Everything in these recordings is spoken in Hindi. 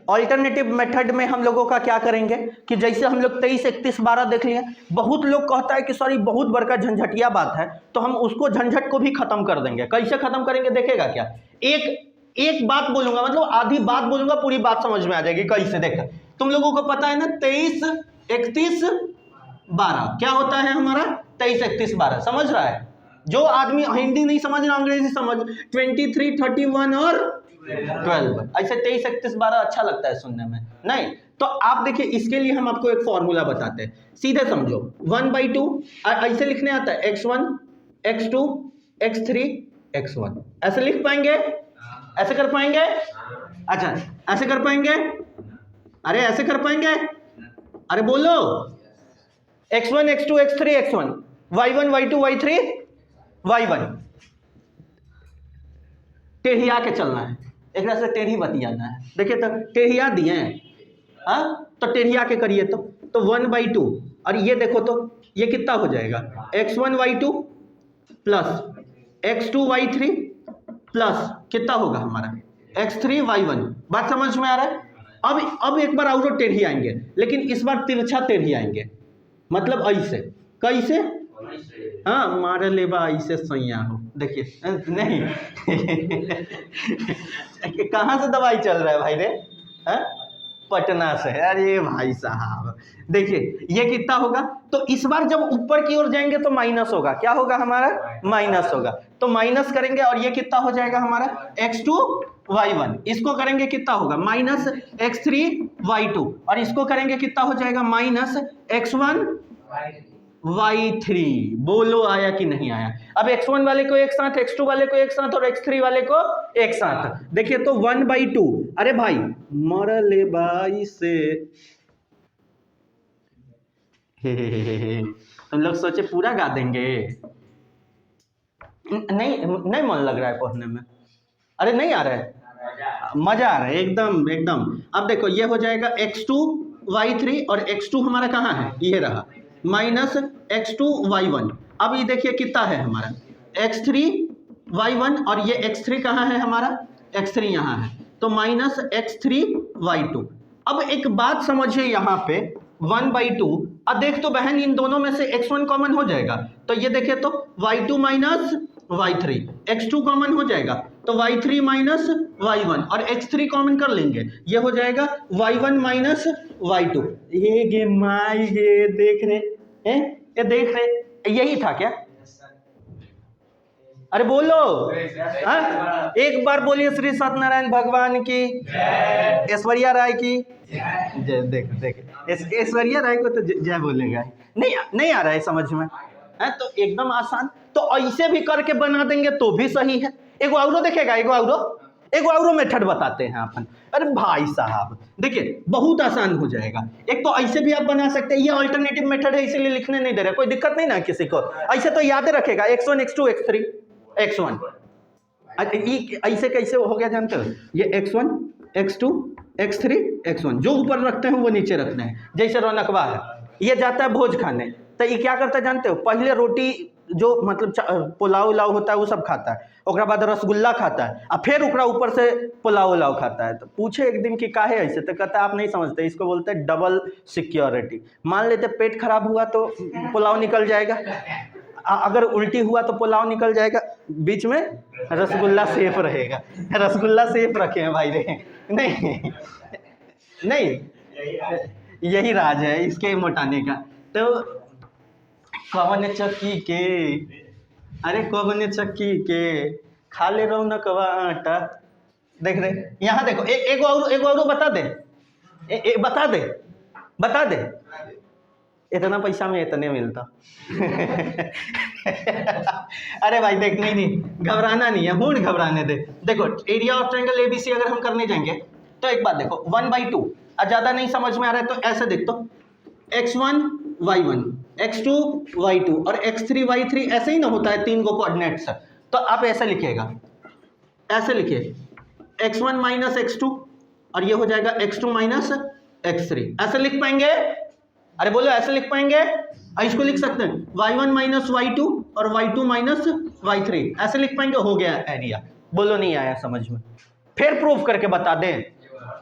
ऑल्टरनेटिव मेथड में हम लोगों का क्या करेंगे कि जैसे हम लोग 23, 31, 12 देख लिए, बहुत लोग कहता है कि सर ये बहुत बड़का झंझटिया बात है, तो हम उसको झंझट को भी खत्म कर देंगे। कैसे खत्म करेंगे देखेगा क्या, एक बात बोलूंगा, मतलब आधी बात बोलूंगा, पूरी बात समझ में आ जाएगी। कैसे, देख तुम लोगों को पता है ना 23, 31, 12 क्या होता है हमारा, 23, 31, 12 समझ रहा है। जो आदमी हिंदी नहीं समझ रहा अंग्रेजी समझ, 23, 31 और 12, ऐसे 23, 31, 12 अच्छा लगता है सुनने में, नहीं तो आप देखिए इसके लिए हम आपको एक फॉर्मूला बताते हैं, सीधे समझो। 1/2 ऐसे लिखने आता है, x1, x2, x3, x1, ऐसे लिख पाएंगे, ऐसे कर पाएंगे, अच्छा ऐसे कर पाएंगे, अरे ऐसे कर पाएंगे, अरे बोलो, x1, x2, x3, x1, y1, y2, y3, y1, टेढ़िया के चलना है, एक से टेढ़ी बतियाना है। देखिए तो टेढ़िया दिए हैं, हाँ तो टेढ़िया के करिए तो 1/2, और ये देखो तो ये कितना हो जाएगा, x1, y2 plus x2, y3 plus कितना होगा हमारा x3, y1। बात समझ में आ रहा है। अब एक बार और टेढ़ी आएंगे, लेकिन इस बार तिरछा टेढ़ी आएंगे, मतलब ऐसे, कैसे, हाँ मारे लेबा ऐसे सैया हो, देखिए नहीं कहाँ से दवाई चल रहा है भाई रे, हाँ पटना से, अरे भाई साहब देखिए ये कितना होगा, तो इस बार जब ऊपर की ओर जाएंगे तो माइनस होगा, क्या होगा हमारा, माइनस होगा, तो माइनस करेंगे और ये कितना हो जाएगा हमारा x2, y1, इसको करेंगे कितना होगा माइनस x3, y2, और इसको करेंगे कितना हो जाएगा माइनस x1, y3। बोलो आया कि नहीं आया। अब x1 वाले को एक साथ, x2 वाले को एक साथ और x3 वाले को एक साथ, देखिए तो 1/2, अरे भाई मरले भाई से तुम लोग सोचे पूरा गा देंगे, नहीं मन लग रहा है पढ़ने में, अरे नहीं आ रहा है, मजा आ रहा है एकदम एकदम। अब देखो ये हो जाएगा x2, y3 और x2 हमारा कहाँ है, ये रहा, माइनस x2, y1। अब ये देखिए कितना है हमारा x3, y1, और ये x3 कहाँ है हमारा, x3 यहाँ है, तो माइनस x3, y2। अब एक बात समझिए यहाँ पे 1/2, अब देख तो बहन इन दोनों में से x1 कॉमन हो जाएगा, तो ये देखिए तो y2 minus y3, x2 common हो जाएगा तो y3 माइनस y1, और x3 कॉमन कर लेंगे, ये हो जाएगा y1 माइनस y2। ये गेम माई ये देख रहे हैं, ये देख रहे, यही था क्या, अरे बोलो, हाँ एक बार बोलिए श्री सत्यनारायण भगवान की, ऐश्वर्या राय की जय। देख ऐश्वर्या राय को तो जय बोलेगा, नहीं आ रहा है समझ में, है तो एकदम आसान, तो ऐसे भी करके बना देंगे तो भी सही है। एगो औरो देखेगा, एगो औरो मेथड बताते हैं अपन। अरे भाई साहब देखिए बहुत आसान हो जाएगा, एक तो ऐसे भी आप बना सकते हैं, ये अल्टरनेटिव मेथड है इसीलिए लिखने नहीं दे रहे, कोई दिक्कत नहीं ना किसी को, ऐसे तो याद रखेगा x1, x2, x3, x1। ऐसे कैसे हो गया जानते हो, ये x1, x2, x3, x1, जो ऊपर रखते हैं वो नीचे रखते हैं। जैसे रौनकवा है, ये जाता है भोज खाने, तो ये क्या करता है जानते हो, पहले रोटी जो मतलब पुलाव उलाव होता है वो सब खाता है, ओकरा बाद रसगुल्ला खाता है, और फिर ओकरा ऊपर से पुलाव उलाव खाता है। तो पूछे एक दिन कि काहे ऐसे, तो कहता है आप नहीं समझते, इसको बोलते हैं डबल सिक्योरिटी। मान लेते पेट खराब हुआ तो पुलाव निकल जाएगा, अगर उल्टी हुआ तो पुलाव निकल जाएगा, बीच में रसगुल्ला सेफ रहेगा। रसगुल्ला सेफ रखे हैं भाई रे, नहीं यही राज है इसके मोटाने का। तो कवन चक्की के, अरे कवन चक्की के खा ले रौनकवा आटा, देख रहे यहाँ देखो, एक और बता दे, बता दे इतना पैसा में इतने मिलता अरे भाई देख, नहीं घबराना नहीं है, मूड घबराने दे। देखो एरिया ऑफ ट्रायंगल एबीसी अगर हम करने जाएंगे तो एक बात देखो 1/2, ज़्यादा नहीं समझ में आ रहा है तो ऐसे देख तो x1, y1, x2, y2 और x3, y3 ऐसे ही ना होता है, 3 को कोऑर्डिनेट्स, तो आप ऐसे लिखिएगा, ऐसे लिखिए x1 माइनस x2 और ये हो जाएगा x2 माइनस x3, ऐसे लिख पाएंगे, अरे बोलो ऐसे लिख पाएंगे, इसको लिख सकते हैं y1 माइनस y2 और y2 माइनस y3, ऐसे लिख पाएंगे, हो गया एरिया। बोलो नहीं आया समझ में, फिर प्रूफ करके बता दें,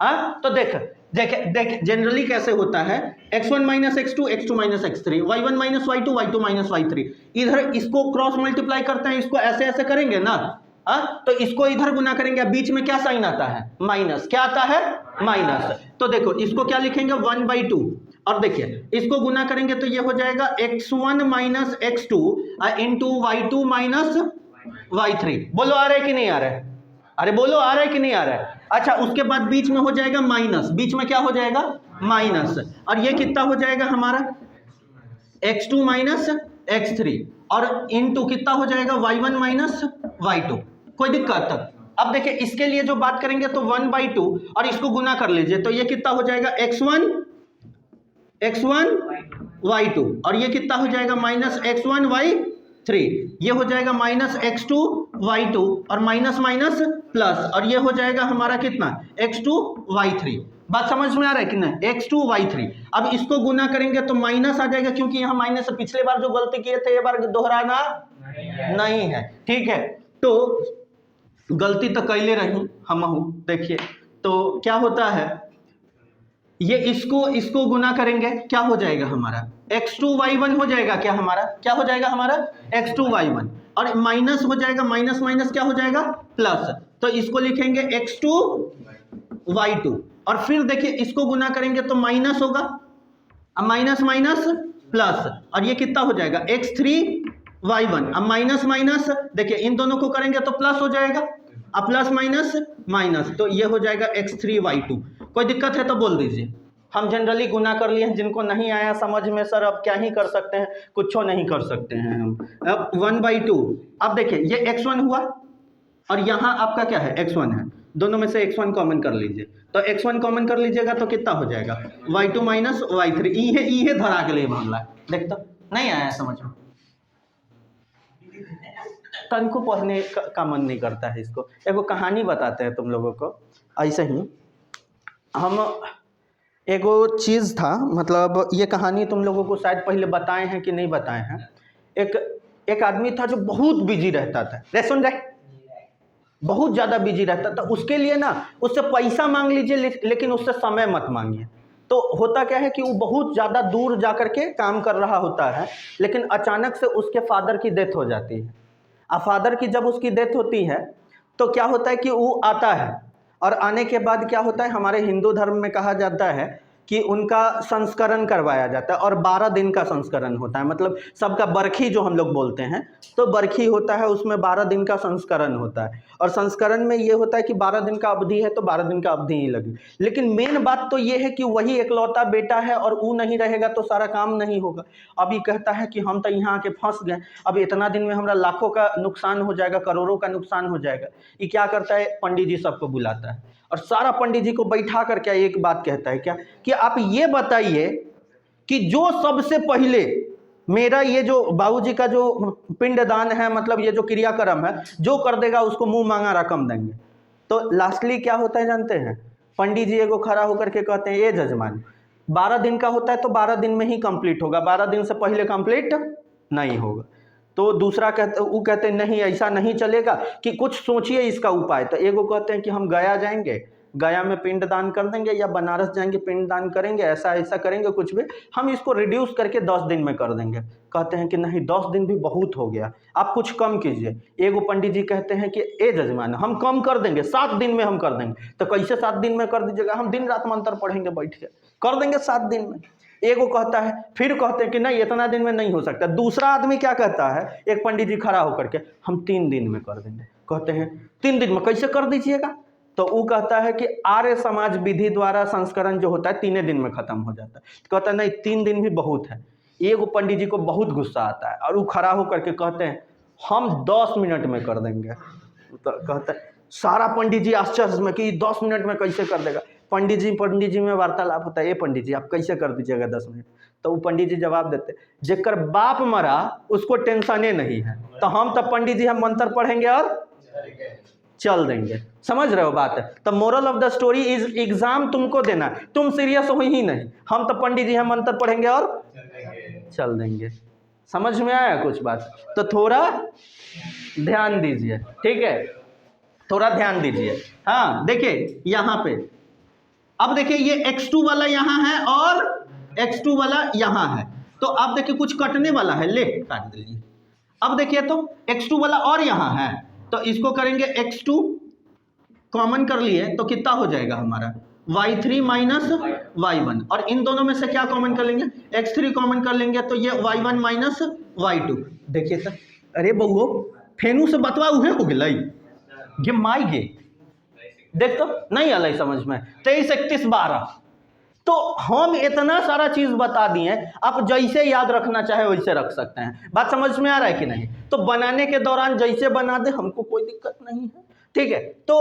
हाँ तो देख देख देख जनरली कैसे होता है, x1 minus x2, x2 minus x3, y1 minus y2, y2 minus y3। इधर इसको क्रॉस मल्टीप्लाई करते हैं, इसको ऐसे ऐसे करेंगे ना, तो इसको इधर गुना करेंगे, बीच में क्या साइन आता है, माइनस। क्या आता है, माइनस। तो देखो इसको क्या लिखेंगे, 1/2, और देखिए इसको गुना करेंगे तो ये हो जाएगा x1 minus x2 into y2 minus y3। बोलो आ रहा है कि नहीं आ रहा है, अरे बोलो आ रहा है कि नहीं आ रहा है। अच्छा उसके बाद बीच में हो जाएगा माइनस, बीच में क्या हो जाएगा, माइनस, और ये कितना हो जाएगा हमारा x2 माइनस x3, और इनटू कितना हो जाएगा y1 माइनस y2। कोई दिक्कत तक। अब देखिए इसके लिए जो बात करेंगे तो 1/2 और इसको गुना कर लीजिए तो ये कितना हो जाएगा x1 y2, और ये कितना हो जाएगा माइनस x1 y3, ये हो जाएगा माइनस x2 y2, और माइनस माइनस प्लस, और ये हो जाएगा हमारा कितना x2 y3। बात समझ में आ रहा है कि नहीं, x2 y3। अब इसको गुना करेंगे तो माइनस आ जाएगा, क्योंकि यहाँ माइनस पिछले बार जो गलती किए थे ये बार दोहराना नहीं है, ठीक है। तो गलती तो कैले रही हम हूँ। देखिए तो क्या होता है, ये इसको गुना करेंगे क्या हो जाएगा हमारा x2 y1 हो जाएगा, क्या हमारा क्या हो जाएगा हमारा x2 y1, और माइनस हो जाएगा, माइनस माइनस क्या हो जाएगा प्लस, तो इसको लिखेंगे x2 y2, और फिर देखिए इसको गुना करेंगे तो माइनस होगा, अब माइनस माइनस प्लस, और ये कितना हो जाएगा x3 y1, अब माइनस माइनस देखिए इन दोनों को करेंगे तो प्लस हो जाएगा, अब प्लस माइनस माइनस, तो ये हो जाएगा x3 y2। कोई दिक्कत है तो बोल दीजिए। हम जनरली गुना कर लिए हैं, जिनको नहीं आया समझ में सर अब क्या ही कर सकते हैं, कुछ नहीं कर सकते हैं हम। अब 1/2, अब देखिए ये x1 हुआ और यहाँ आपका क्या है x1 है, दोनों में से x1 कॉमन कर लीजिए, तो x1 कॉमन कर लीजिएगा तो कितना हो जाएगा y2 माइनस y3। ये धरा के लिए मामला है, देख तो नहीं आया समझ में, तन को पढ़ने का मन नहीं करता है। इसको एगो कहानी बताते हैं तुम लोगों को। ऐसे ही हम एगो चीज़ था, मतलब ये कहानी तुम लोगों को शायद पहले बताए हैं कि नहीं बताए हैं। एक आदमी था जो बहुत बिजी रहता था, रे सुन रहे, बहुत ज़्यादा बिजी रहता था। उसके लिए ना उससे पैसा मांग लीजिए लेकिन उससे समय मत मांगिए। तो होता क्या है कि वो बहुत ज़्यादा दूर जा कर के काम कर रहा होता है, लेकिन अचानक से उसके फादर की डेथ हो जाती है। अब फादर की जब उसकी डेथ होती है तो क्या होता है कि वो आता है, और आने के बाद क्या होता है, हमारे हिंदू धर्म में कहा जाता है कि उनका संस्करण करवाया जाता है, और 12 दिन का संस्करण होता है। मतलब सबका बरखी जो हम लोग बोलते हैं, तो बरखी होता है, उसमें 12 दिन का संस्करण होता है। और संस्करण में ये होता है कि 12 दिन का अवधि है तो 12 दिन का अवधि ही लगी। लेकिन मेन बात तो ये है कि वही एकलौता बेटा है और वो नहीं रहेगा तो सारा काम नहीं होगा। अब ये कहता है कि हम तो यहाँ आके फंस गए, अब इतना दिन में हमारा लाखों का नुकसान हो जाएगा, करोड़ों का नुकसान हो जाएगा। ये क्या करता है, पंडित जी सबको बुलाता है और सारा पंडित जी को बैठा कर क्या एक बात कहता है क्या कि आप ये बताइए कि जो सबसे पहले मेरा ये जो बाबूजी का जो पिंडदान है, मतलब ये जो क्रियाक्रम है, जो कर देगा उसको मुंह मांगा रकम देंगे। तो लास्टली क्या होता है जानते हैं, पंडित जी एगो खड़ा होकर के कहते हैं, ये जजमान 12 दिन का होता है तो 12 दिन में ही कंप्लीट होगा, 12 दिन से पहले कंप्लीट नहीं होगा। तो दूसरा कहते हैं नहीं ऐसा नहीं चलेगा, कि कुछ सोचिए इसका उपाय। तो एगो कहते हैं कि हम गया जाएंगे, गया में पिंड दान कर देंगे, या बनारस जाएंगे पिंड दान करेंगे, ऐसा ऐसा करेंगे, कुछ भी हम इसको रिड्यूस करके 10 दिन में कर देंगे। कहते हैं कि नहीं 10 दिन भी बहुत हो गया, आप कुछ कम कीजिए। एगो पंडित जी कहते हैं कि ए जजमान हम कम कर देंगे, 7 दिन में हम कर देंगे। तो कैसे 7 दिन में कर दीजिएगा, हम दिन रात मंत्र पढ़ेंगे बैठ के, कर देंगे 7 दिन में। एगो कहता है, फिर कहते हैं कि नहीं इतना दिन में नहीं हो सकता। दूसरा आदमी क्या कहता है, एक पंडित जी खड़ा होकर के, हम 3 दिन में कर देंगे। कहते हैं 3 दिन में कैसे कर दीजिएगा, तो वो कहता है कि आर्य समाज विधि द्वारा संस्करण जो होता है 3 दिन में खत्म हो जाता है। कहता है नहीं 3 दिन भी बहुत है। एगो पंडित जी को बहुत गुस्सा आता है और वो खड़ा होकर के कहते हैं हम 10 मिनट में कर देंगे। तो कहता है सारा पंडित जी आश्चर्य में कि 10 मिनट में कैसे कर देगा। पंडित जी में वार्तालाप होता है, ये पंडित जी आप कैसे कर दीजिएगा 10 मिनट। तो वो पंडित जी जवाब देते, जेकर बाप मरा उसको टेंशने नहीं है, तो हम तो पंडित जी हम मंत्र पढ़ेंगे और चल देंगे। समझ रहे हो बात है। तो moral of the story is exam तुमको देना, तुम सीरियस हो ही नहीं, हम तो पंडित जी हम मंत्र पढ़ेंगे और चल देंगे। समझ में आया कुछ बात, तो थोड़ा ध्यान दीजिए, ठीक है, थोड़ा ध्यान दीजिए। हाँ देखिए यहाँ पे अब देखिए ये x2 वाला यहाँ है और x2 वाला यहाँ है, तो अब देखिए कुछ कटने वाला है, ले काट दीजिए। अब देखिए तो x2 वाला और यहाँ है, तो इसको करेंगे x2 कॉमन कर लिए तो कितना हो जाएगा हमारा y3 माइनस y1, और इन दोनों में से क्या कॉमन कर लेंगे, x3 कॉमन कर लेंगे तो ये y1 माइनस y2। देखिए सर, अरे बहुओ फेनू से बतवा उहे हो गए ये माई गे, देख तो नहीं अलग समझ में, 23 31 12। तो हम इतना सारा चीज बता दिए, आप जैसे याद रखना चाहे वैसे रख सकते हैं। बात समझ में आ रहा है कि नहीं? तो बनाने के दौरान जैसे बना दे, हमको कोई दिक्कत नहीं है, ठीक है। तो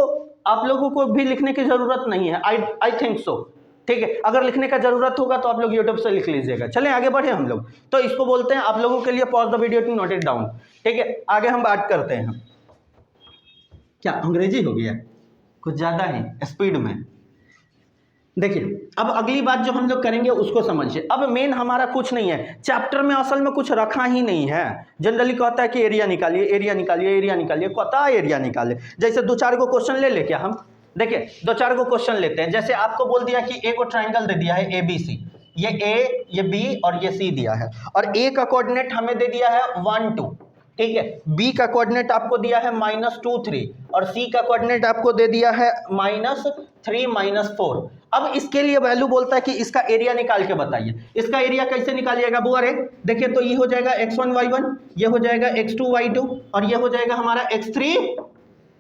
आप लोगों को भी लिखने की जरूरत नहीं है, आई थिंक सो, ठीक है। अगर लिखने का जरूरत होगा तो आप लोग यूट्यूब से लिख लीजिएगा। चलें आगे बढ़े हम लोग। तो इसको बोलते हैं आप लोगों के लिए pause the video to note it down, ठीक है। आगे हम बात करते हैं, क्या अंग्रेजी हो गया कुछ ज्यादा ही स्पीड में। देखिए अब अगली बात जो हम लोग करेंगे उसको समझिए। अब मेन हमारा कुछ नहीं है, चैप्टर में असल में कुछ रखा ही नहीं है। जनरली कहता है कि एरिया निकालिए, एरिया निकालिए, एरिया निकालिए, कहता है एरिया निकाले। जैसे दो चार को क्वेश्चन ले ले क्या हम, देखिए दो चार को क्वेश्चन लेते हैं। जैसे आपको बोल दिया कि ए को ट्राइंगल दे दिया है ABC, ये ए, ये बी और ये सी दिया है, और ए का कोऑर्डिनेट हमें दे दिया है 1 2, ठीक है। बी का कोऑर्डिनेट आपको दिया है -2 3, और सी का कोऑर्डिनेट आपको दे दिया है -3 -4। अब इसके लिए वैल्यू बोलता है कि इसका एरिया निकाल के बताइए। इसका एरिया कैसे निकालिएगा बुआ रे? देखिए तो ये हो जाएगा x1 y1, ये हो जाएगा x2 y2, और ये हो जाएगा हमारा x3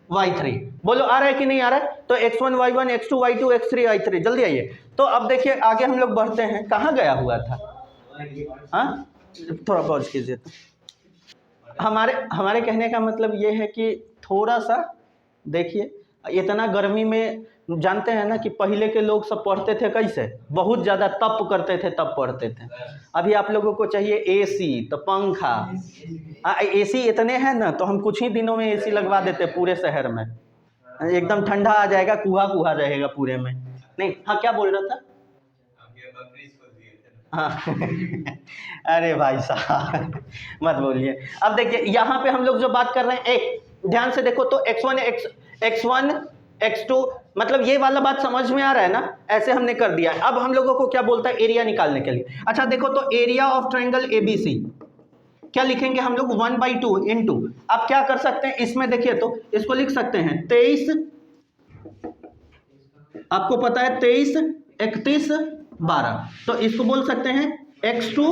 y3। बोलो आ रहा है कि नहीं आ रहा है? तो x1 y1 x2 y2 x3 y3, जल्दी आइए। तो अब देखिए आगे हम लोग बढ़ते हैं, कहाँ गया हुआ था, हाँ थोड़ा पॉज कीजिए। तो हमारे कहने का मतलब ये है कि थोड़ा सा देखिए, इतना गर्मी में जानते हैं ना कि पहले के लोग सब पढ़ते थे कैसे, बहुत ज़्यादा तप करते थे तब पढ़ते थे। अभी आप लोगों को चाहिए AC, तो पंखा, AC इतने हैं ना तो हम कुछ ही दिनों में AC लगवा देते पूरे शहर में, एकदम ठंडा आ जाएगा, कुहा कुहा रहेगा पूरे में। नहीं हाँ क्या बोल रहा था? हाँ अरे भाई साहब मत बोलिए। अब देखिए यहाँ पे हम लोग जो बात कर रहे हैं, एक ध्यान से देखो तो x1 x2, मतलब ये वाला बात समझ में आ रहा है ना? ऐसे हमने कर दिया। अब हम लोगों को क्या बोलता है एरिया निकालने के लिए। अच्छा देखो तो एरिया ऑफ ट्रायंगल ABC क्या लिखेंगे हम लोग 1/2 इंटू, आप क्या कर सकते हैं इसमें, देखिए तो इसको लिख सकते हैं 23, आपको पता है 23 31 12, तो इसको बोल सकते हैं x2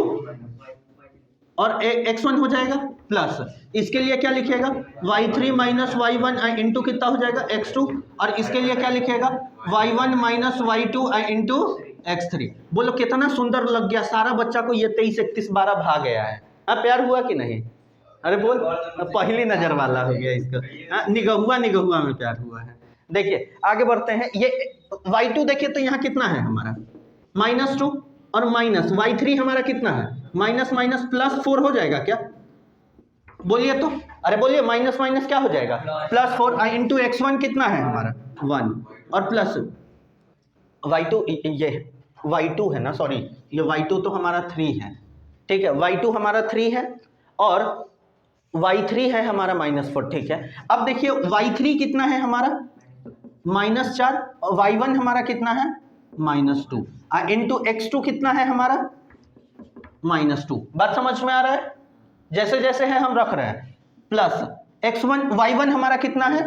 और x1 हो जाएगा प्लस, इसके लिए क्या लिखेगा y3 माइनस y1 इंटू कितना हो जाएगा x2, और इसके लिए क्या लिखेगा y1 minus y2 into x3। बोलो कितना सुंदर लग गया, सारा बच्चा को ये 23 31 12 भाग गया है। हाँ प्यार हुआ कि नहीं? अरे बोल, पहली नजर वाला हो गया इसको, निगहुआ में प्यार हुआ है। देखिए आगे बढ़ते हैं, ये y2 देखिए तो यहाँ कितना है हमारा -2, और माइनस y3 हमारा कितना है माइनस माइनस +4 हो जाएगा क्या? बोलिए तो, अरे बोलिए माइनस माइनस क्या हो जाएगा +4 इंटू x1 कितना है हमारा 1, और प्लस y2, ये y2 है ना, सॉरी ये y2 तो हमारा 3 है, ठीक है। y2 हमारा 3 है और y3 है हमारा -4, ठीक है। अब देखिए y3 कितना है हमारा -4, और y1 हमारा कितना है -2, इंटू x2 कितना है हमारा -2। बात समझ में आ रहा है? जैसे जैसे है हम रख रहे हैं, प्लस x1 y1 हमारा कितना है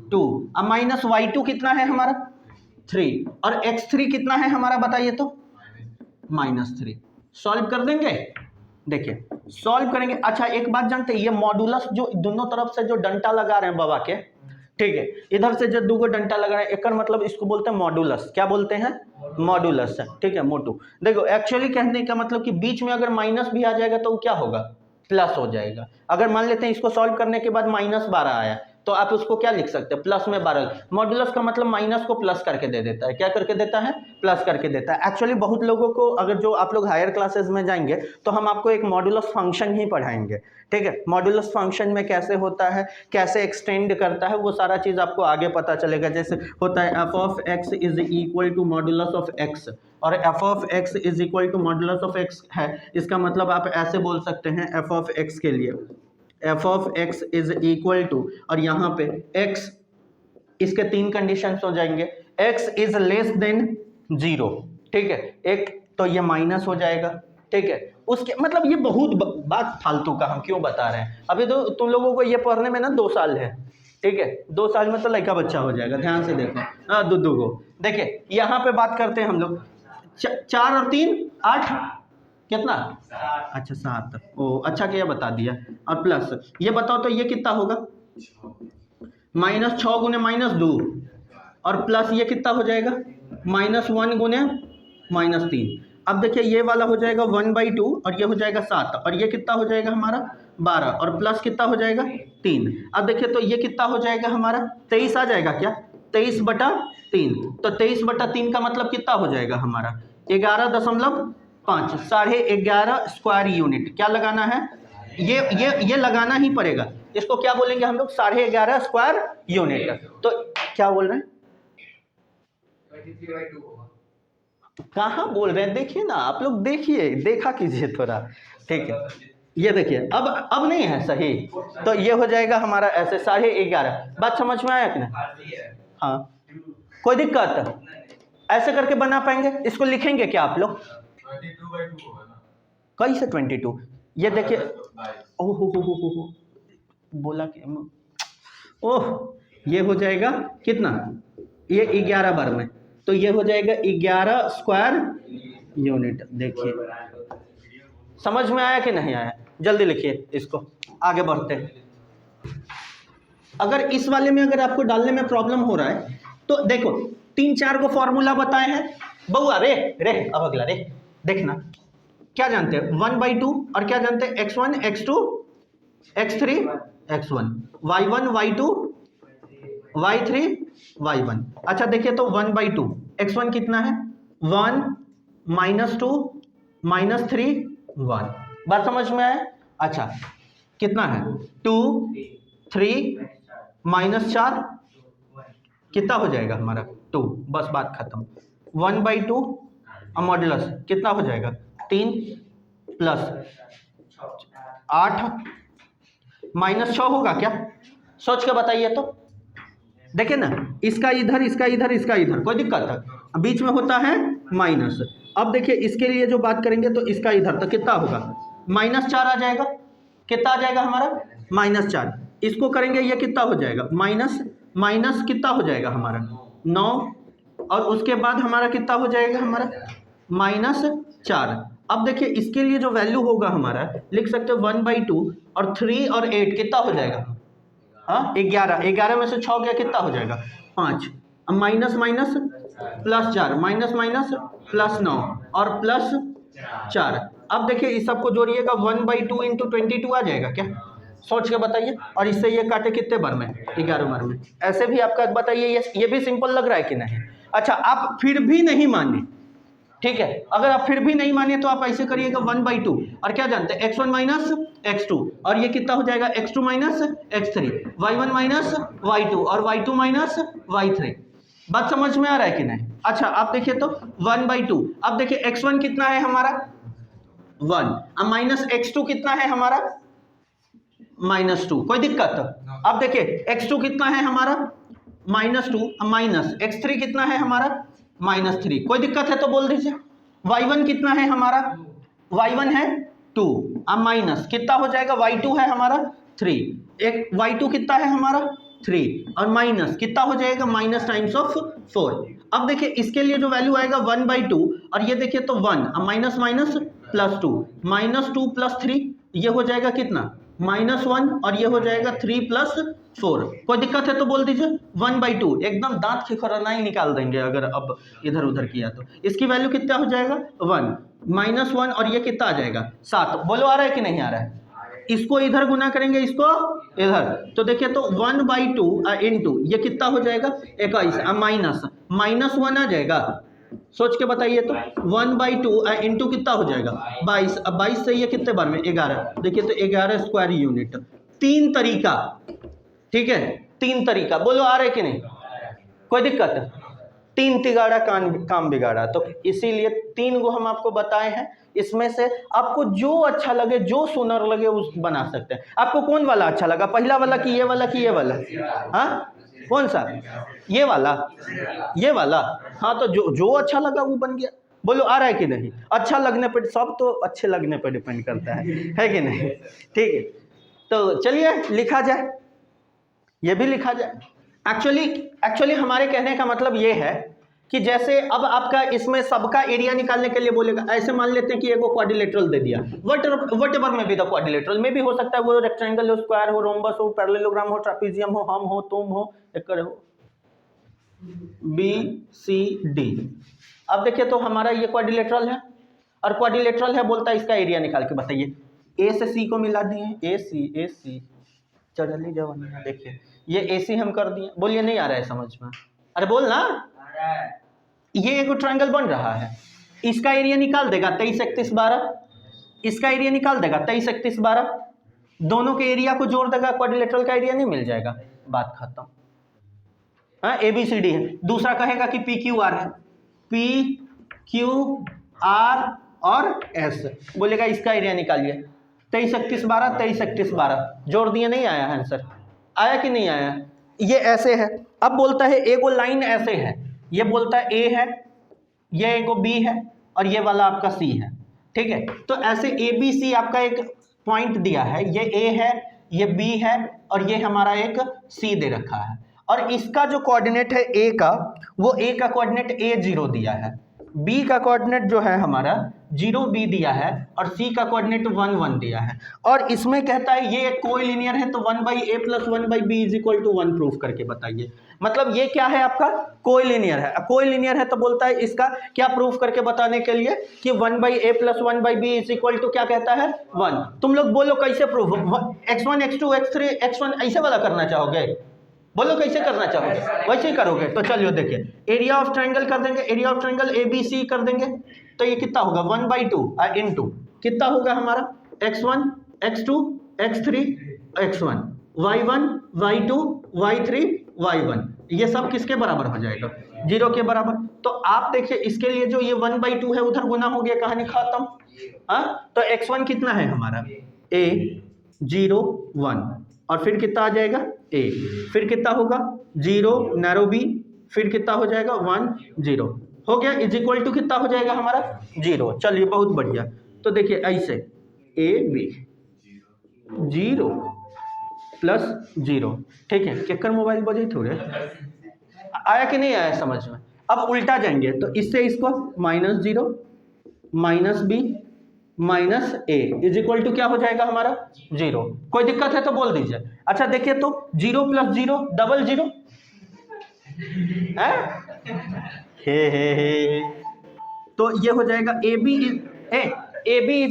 2, अब माइनस y2 कितना है हमारा 3, और x3 कितना है हमारा बताइए तो -3। सॉल्व कर देंगे, देखिए सॉल्व करेंगे। अच्छा एक बात जानते हैं, ये मॉडुलस जो दोनों तरफ से जो डंटा लगा रहे हैं बाबा के, ठीक है, इधर से जो 2 डंटा लगा रहे हैं, एक मतलब इसको बोलते हैं मॉडुलस। क्या बोलते हैं? मॉडुलस है, ठीक है, मोटू। देखो एक्चुअली कहने का मतलब कि बीच में अगर माइनस भी आ जाएगा तो क्या होगा प्लस हो जाएगा। अगर मान लेते हैं इसको सॉल्व करने के बाद -12 आया तो आप उसको क्या लिख सकते हैं प्लस में 12। मॉडुलस का मतलब माइनस को प्लस करके दे देता है, क्या करके देता है प्लस करके देता है। एक्चुअली बहुत लोगों को, अगर जो आप लोग हायर क्लासेस में जाएंगे तो हम आपको एक मॉडुलस फंक्शन ही पढ़ाएंगे, ठीक है। मॉडुलस फंक्शन में कैसे होता है, कैसे एक्सटेंड करता है, वो सारा चीज़ आपको आगे पता चलेगा। जैसे होता है f(x) is equal to modulus of x, और f(x) is equal to modulus of x है, इसका मतलब आप ऐसे बोल सकते हैं f(x) के लिए f(x) इज इक्वल टू, और यहाँ पे x, इसके 3 कंडीशंस हो जाएंगे, x इज लेस देन 0, ठीक है। एक तो ये माइनस हो जाएगा, ठीक है। उसके मतलब ये बहुत बात फालतू का हम क्यों बता रहे हैं, अभी तो तुम लोगों को ये पढ़ने में ना 2 साल है, ठीक है। 2 साल में तो लड़का बच्चा हो जाएगा, ध्यान से देखो। हाँ, दुद्दू को देखिए, यहाँ पे बात करते हैं हम लोग। 4 और 3 8, कितना? अच्छा 7। ओ अच्छा किया बता दिया। और प्लस ये बताओ तो ये कितना होगा? -6 गुने -2, और प्लस ये कितना हो जाएगा? -1 गुने -3। अब देखिए ये वाला हो जाएगा 1/2 और ये हो जाएगा 7, और ये कितना हो जाएगा हमारा? 12, और प्लस कितना हो जाएगा? 3। अब देखिए तो ये कितना हो जाएगा हमारा? 23 आ जाएगा क्या? 23/3। तो 23/3 का मतलब कितना हो जाएगा हमारा? 11.5, 11.5 स्क्वायर यूनिट। क्या लगाना है? ये लगाना ही पड़ेगा। इसको क्या बोलेंगे हम लोग? 11.5 स्क्वायर यूनिट। तो क्या बोल रहे हैं? 23/2 होगा। कहाँ बोल रहे हैं? देखिए ना, आप लोग देखिए, देखा कीजिए थोड़ा, ठीक है। ये देखिए अब नहीं है सही, तो ये हो जाएगा हमारा ऐसे 11.5। बात समझ में आया कि नहीं? हाँ, कोई दिक्कत? ऐसे करके बना पाएंगे? इसको लिखेंगे क्या आप लोग? 22/2 होगा ना। कैसे 22? ये देखिए, ओह हो बोला कि ओह, ये हो जाएगा कितना? ये 11 बार में, तो ये हो जाएगा 11 स्क्वायर यूनिट। देखिए समझ में आया कि नहीं आया? जल्दी लिखिए इसको, आगे बढ़ते हैं। अगर इस वाले में अगर आपको डालने में प्रॉब्लम हो रहा है तो देखो 3-4 को फॉर्मूला बताए हैं बउआ। रे अब अगला रे देखना, क्या जानते हैं? 1/2, और क्या जानते हैं? x1 x2 x3 x1, y1 y2 y3 y1। अच्छा देखिए तो 1/2, x1 कितना है? 1 -2 -3 1। बात समझ में आया? अच्छा कितना है? 2 3 -4 कितना हो जाएगा हमारा? 2। बस बात खत्म। 1/2 मॉडुलस कितना हो जाएगा? 3 प्लस 8 -6 होगा क्या? सोच के बताइए तो। देखिए ना, इसका इधर इसका इधर इसका इधर, कोई दिक्कत है? बीच में होता है माइनस। अब देखिए इसके लिए जो बात करेंगे तो इसका इधर तो कितना होगा? -4 आ जाएगा। कितना आ जाएगा हमारा? -4। इसको करेंगे ये कितना हो जाएगा? माइनस कितना हो जाएगा हमारा? 9, और उसके बाद हमारा कितना हो जाएगा हमारा? -4। अब देखिए इसके लिए जो वैल्यू होगा हमारा, लिख सकते हो 1/2, और 3 और 8 कितना हो जाएगा? हाँ 11 में से 6 गया, कितना हो जाएगा? 5। अब माइनस +4, माइनस +9 और +4। अब देखिए इस सबको जोड़िएगा, 1/2 × 22 आ जाएगा क्या? सोच के बताइए। और इससे ये काटे कितने बार में? 11 बार में। ऐसे भी आपका बताइए, ये भी सिंपल लग रहा है कि नहीं? अच्छा आप फिर भी नहीं माने, ठीक है। अगर आप फिर भी नहीं माने तो आप ऐसे करिएगा 1/2, और क्या जानते हैं? x1 - x2, और ये कितना हो जाएगा? x2 - x3, y1 - y2 और y2 - y3। बात समझ में आ रहा है कि नहीं? अच्छा आप देखिए तो 1/2। अब देखिए x1 कितना है हमारा? 1। अब -x2 कितना है हमारा? -2। कोई दिक्कत? अब देखिए x2 कितना है हमारा? -2। माइनस x3 कितना है हमारा? -3। कोई दिक्कत है तो बोल दीजिए। y1 कितना है हमारा? y1 है 2। अब माइनस कितना हो जाएगा? y2 है हमारा 3। एक y2 कितना है हमारा? 3, और माइनस कितना हो जाएगा? -4। अब देखिए इसके लिए जो वैल्यू आएगा 1/2, और ये देखिए तो 1, अब माइनस +2, -2 + 3, ये हो जाएगा कितना? -1, और ये हो जाएगा 3 + 4। कोई दिक्कत है तो बोल दीजिए। 1/2 एकदम दांत की खरनाई निकाल देंगे अगर अब इधर उधर किया तो। इसकी वैल्यू कितना हो जाएगा? 1 -1, और ये कितना आ जाएगा? 7। बोलो आ रहा है कि नहीं आ रहा है? इसको इधर गुना करेंगे, इसको इधर, तो देखिए तो 1/2 इंटू ये कितना हो जाएगा? 21। -1 आ जाएगा। सोच के बताइए तो 1/2 इंटू कितना हो जाएगा? 22। अब 22 से ये कितने बार में? 11। देखिए तो 11 स्क्वायर यूनिट। 3 तरीका, ठीक है, 3 तरीका। बोलो आ रहे कि नहीं? कोई दिक्कत? 3 तिगाड़ा काम बिगाड़ा। तो इसीलिए 3 को हम आपको बताए हैं। इसमें से आपको जो अच्छा लगे, जो सुनर लगे उस बना सकते हैं। आपको कौन वाला अच्छा लगा? पहला वाला कि ये वाला कि ये वाला? हाँ कौन सा? ये वाला, ये वाला। हाँ तो जो अच्छा लगा वो बन गया। बोलो आ रहा है कि नहीं? अच्छा लगने पर, सब तो अच्छे लगने पर डिपेंड करता है कि नहीं? ठीक है, तो चलिए लिखा जाए, ये भी लिखा जाए। एक्चुअली हमारे कहने का मतलब ये है कि जैसे अब आपका इसमें सबका एरिया निकालने के लिए बोलेगा, ऐसे मान लेते हैं कि एक क्वाड्रिलेटरल दे दिया, वट एवर में भी द क्वाड्रिलेटरल में भी हो सकता है, वो रेक्टेंगल हो, स्क्वायर हो, रोम्बस हो, पैरेललोग्राम हो, ट्रापेजियम हो, हम हो, तुम हो, एकड़ हो, बी सी डी। अब देखिए तो हमारा ये क्वाड्रिलेटरल है, और क्वाड्रिलेटरल है, बोलता है इसका एरिया निकाल के बताइए। ए से सी को मिला दिए, ए सी चढ़ली जवानी। देखिए ये ए सी हम कर दिए, बोलिए नहीं आ रहा है समझ में? अरे बोल ना, ये एक ट्रायंगल बन रहा है, इसका एरिया निकाल देगा 23, 31, 12, इसका एरिया निकाल देगा 23, 31, 12, दोनों के एरिया को जोड़ देगा, क्वाड्रिलेटरल का एरिया नहीं मिल जाएगा, बात खत्म। हाँ ए बी सी डी है। दूसरा कहेगा कि पी क्यू आर है, पी क्यू आर और एस, बोलेगा इसका एरिया निकालिए 23, 31, 12, 23, 31, 12, जोड़ दिए, नहीं आया आंसर? आया कि नहीं आया? ये ऐसे है। अब बोलता है एक वो लाइन ऐसे है, ये बोलता है ए है, ये एक बी है, और ये वाला आपका सी है, ठीक है? तो ऐसे ए बी सी आपका एक पॉइंट दिया है, ये ए है, ये बी है, और ये हमारा एक सी दे रखा है, और इसका जो कोऑर्डिनेट है ए का, वो ए का कोऑर्डिनेट A0 दिया है, बी का कोऑर्डिनेट जो है हमारा 0B दिया है, और सी का कोऑर्डिनेट 1 दिया है, और इसमें कहता है ये एक कोलिनियर है, तो 1/a + 1/b = 1 प्रूफ करके बताइए। मतलब ये क्या है आपका? कोलिनियर है। कोलिनियर है तो बोलता है इसका क्या प्रूफ करके बताने के लिए कि 1/a + 1/b = क्या कहता है? 1। तुम लोग बोलो कैसे proof? x1 x2 x3 x1 ऐसे वाला करना चाहोगे? बोलो कैसे करना चाहोगे? वैसे ही करोगे। तो चलिए देखिए, एरिया ऑफ ट्रायंगल कर देंगे, एरिया ऑफ ट्रायंगल ABC कर देंगे, तो ये कितना होगा? 1/2 इनटू कितना होगा हमारा? x1 x2 x3 x1 y1 y2 y3 y1, ये सब किसके बराबर हो जाएगा? 0 के बराबर। तो आप देखिए इसके लिए जो ये 1/2 है उधर गुना हो गया, कहानी खत्म। हाँ तो x1 कितना है हमारा? a 0 1, और फिर कितना आ जाएगा? a, फिर कितना होगा? 0 नैरो b, फिर कितना हो जाएगा? 1 0 हो गया, इक्वल टू कितना हो जाएगा हमारा? 0। चलिए बहुत बढ़िया। तो देखिए ऐसे a b 0 + 0, ठीक है? केकर मोबाइल बजे थोड़े आया कि नहीं आया समझ में? अब उल्टा जाएंगे, तो इससे इसको -0 -b -a = क्या हो जाएगा हमारा? 0। कोई दिक्कत है तो बोल दीजिए। अच्छा देखिए तो 0 + 0 डबल 0 है, हे। तो ये हो जाएगा AB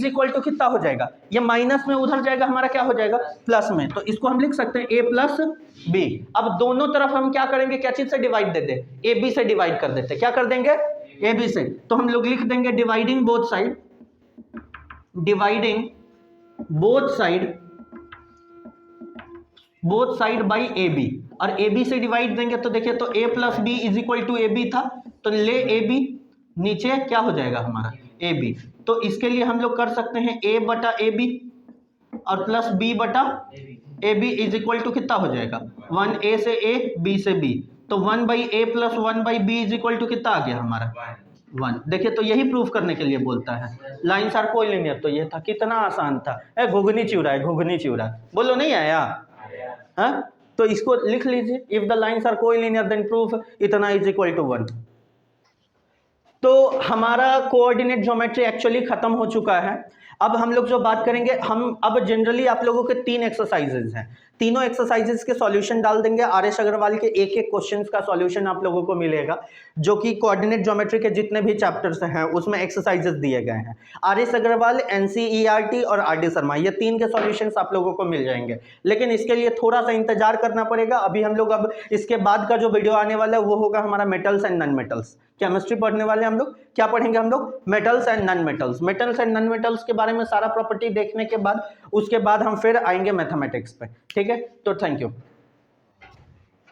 = कितना हो जाएगा? ये माइनस में उधर जाएगा, हमारा क्या हो जाएगा? प्लस में। तो इसको हम लिख सकते हैं a + b। अब दोनों तरफ हम क्या करेंगे? क्या चीज से डिवाइड दे दे? AB से डिवाइड कर देते। क्या कर देंगे? AB से। तो हम लोग लिख देंगे dividing both side, dividing both side by AB, और AB से डिवाइड देंगे तो देखिए तो a + b = AB था, तो ले AB, नीचे क्या हो जाएगा हमारा? AB। तो इसके लिए हम लोग कर सकते हैं a/AB और प्लस b/AB = कितना हो जाएगा? 1a से a b से b, तो 1/a + 1/b = कितना आ गया हमारा? 1। देखिए तो यही प्रूफ करने के लिए बोलता है लाइन्स आर कोलिनियर। तो ये था, कितना आसान था। घुगनी चिवड़ा है, घुगनी चिवड़ा। बोलो नहीं आया? हाँ तो इसको लिख लीजिए, if the lines are collinear then proof इतना = 1। तो हमारा कोऑर्डिनेट ज्योमेट्री एक्चुअली खत्म हो चुका है। अब हम लोग जो बात करेंगे, हम अब जनरली आप लोगों के 3 एक्सरसाइजेज हैं, तीनों एक्सरसाइजेज के सॉल्यूशन डाल देंगे। आर.एस. अग्रवाल के एक एक क्वेश्चंस का सॉल्यूशन आप लोगों को मिलेगा, जो कि कोऑर्डिनेट ज्योमेट्री के जितने भी चैप्टर्स हैं उसमें एक्सरसाइजेज दिए गए हैं। आर.एस. अग्रवाल, NCERT और R.D. शर्मा, ये 3 के सॉल्यूशंस आप लोगों को मिल जाएंगे। लेकिन इसके लिए थोड़ा सा इंतजार करना पड़ेगा। अभी हम लोग अब इसके बाद का जो वीडियो आने वाला है वो होगा हमारा metals and non metals. Chemistry पढ़ने वाले हम लोग क्या पढ़ेंगे? हम लोग metals and non metals. Metals and non metals के बारे में सारा प्रॉपर्टी देखने के बाद उसके बाद हम फिर आएंगे मैथमेटिक्स पे। ठीक है, तो थैंक यू।